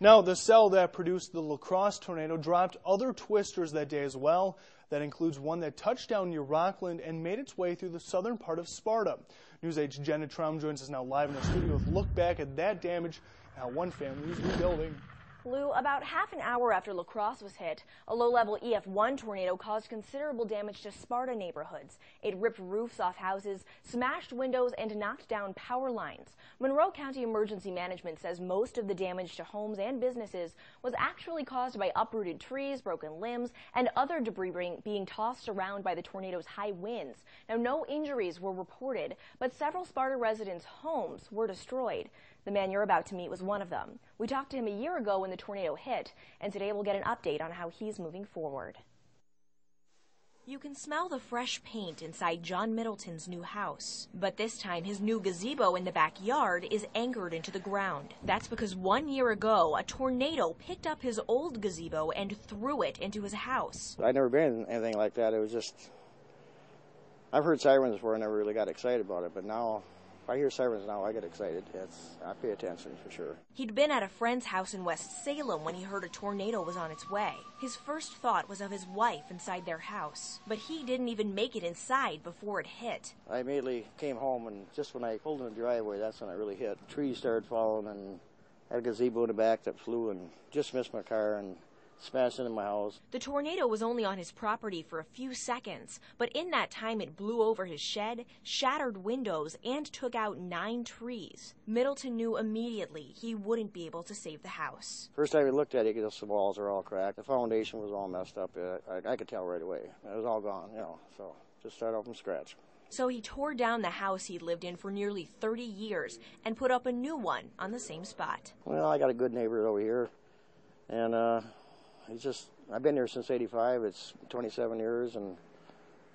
Now, the cell that produced the La Crosse tornado dropped other twisters that day as well. That includes one that touched down near Rockland and made its way through the southern part of Sparta. News 8's Jenna Traum joins us now live in the studio with a look back at that damage and how one family is rebuilding. Lou, about half an hour after La Crosse was hit, a low-level EF1 tornado caused considerable damage to Sparta neighborhoods. It ripped roofs off houses, smashed windows, and knocked down power lines. Monroe County Emergency Management says most of the damage to homes and businesses was actually caused by uprooted trees, broken limbs, and other debris being tossed around by the tornado's high winds. Now, no injuries were reported, but several Sparta residents' homes were destroyed. The man you're about to meet was one of them. We talked to him a year ago when the tornado hit, and today we'll get an update on how he's moving forward. You can smell the fresh paint inside John Middleton's new house. But this time, his new gazebo in the backyard is anchored into the ground. That's because 1 year ago, a tornado picked up his old gazebo and threw it into his house. I'd never been in anything like that. It was just, I've heard sirens before. I never really got excited about it, but now if I hear sirens now, I get excited. I pay attention for sure. He'd been at a friend's house in West Salem when he heard a tornado was on its way. His first thought was of his wife inside their house, but he didn't even make it inside before it hit. I immediately came home, and just when I pulled in the driveway, that's when it really hit. Trees started falling, and I had a gazebo in the back that flew and just missed my car and smashed into my house. The tornado was only on his property for a few seconds, but in that time it blew over his shed, shattered windows, and took out 9 trees. Middleton knew immediately he wouldn't be able to save the house. First time we looked at it, just the walls are all cracked. The foundation was all messed up. I could tell right away. It was all gone, so just start off from scratch. So he tore down the house he'd lived in for nearly 30 years and put up a new one on the same spot. Well, I got a good neighbor over here, and I've been here since '85. It's 27 years, and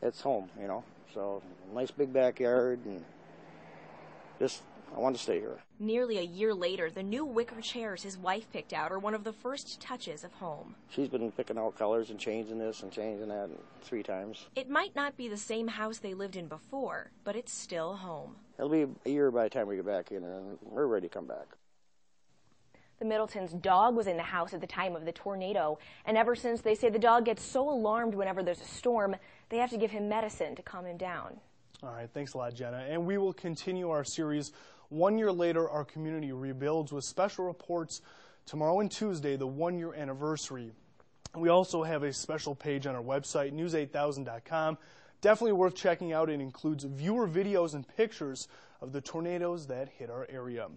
it's home, So nice big backyard, and I want to stay here. Nearly a year later, the new wicker chairs his wife picked out are one of the first touches of home. She's been picking out colors and changing this and changing that 3 times. It might not be the same house they lived in before, but it's still home. It'll be a year by the time we get back in, and we're ready to come back. The Middleton's dog was in the house at the time of the tornado, and ever since, they say the dog gets so alarmed whenever there's a storm, they have to give him medicine to calm him down. All right, thanks a lot, Jenna. And we will continue our series 1 year later, our community rebuilds, with special reports tomorrow and Tuesday, the 1-year anniversary. We also have a special page on our website, news8000.com. Definitely worth checking out. It includes viewer videos and pictures of the tornadoes that hit our area.